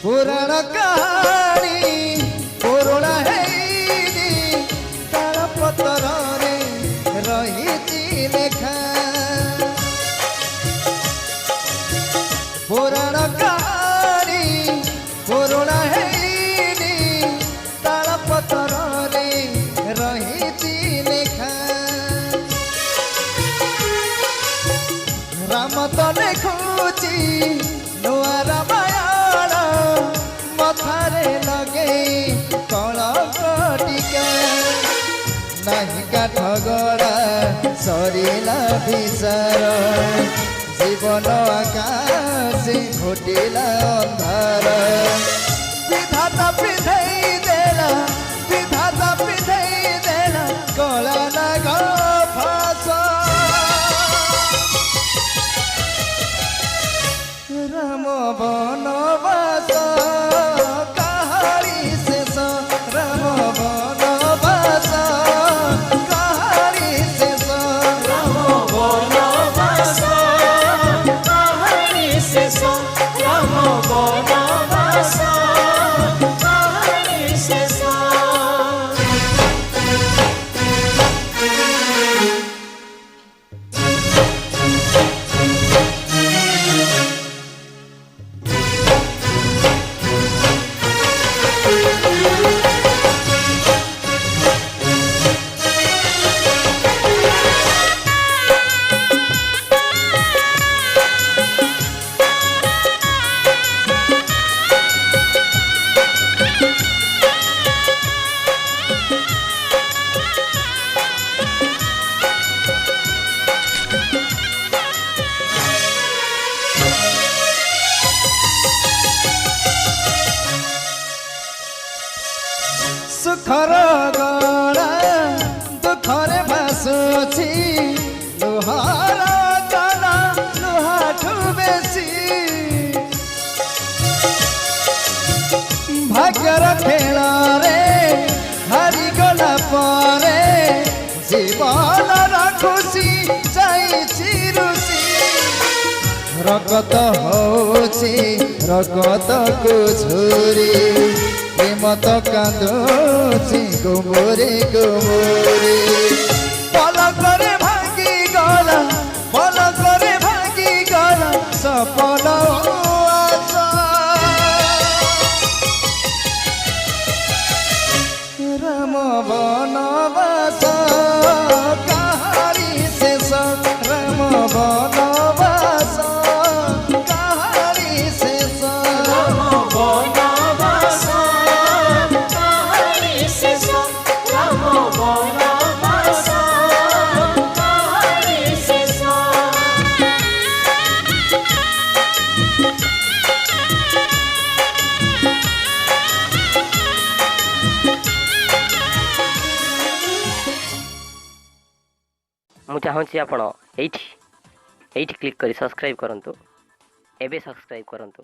पुराण कहानी पुराण है तार पतर रही लेखा पुराण कहानी पुराण है तार पतर रही लेखा राम तो लिखुची नुआ रामायण मथारे लगे कलंक टीका नहीं काठ गड़ा सरिला विचार जीवन आकाश घोटिला अंधार विधाता पिधई देला विधाता पिधई देला कला नाग फास राम बनवास कहानी शेष राम बनवास कहानी शेष राम बनवास कहानी शेष राम बनवास कहानी शेष सुखर गड़ा दुखरे भासुची लुहार गला लुहाठू बेसी भाग्यर खेल रे हारी गला परे जीवन खुशी जाइछि रुसी रगत होची रगत को झुरी प्रेमत कांदुची गुमुरी गुमुरी पलकरे भांगी गला पलकरे भांगी गला सपन आशा राम बनवास कहानी शेष राम बनवास कहानी शेष राम बनवास कहानी शेष राम बनवास कहानी शेष ମୁଁ ଚାହୁଁଛି ଆପଣ ଏଇଠି କ୍ଲିକ୍ କରି ସବସ୍କ୍ରାଇବ୍ କରନ୍ତୁ। ଏବେ ସବସ୍କ୍ରାଇବ୍ କରନ୍ତୁ।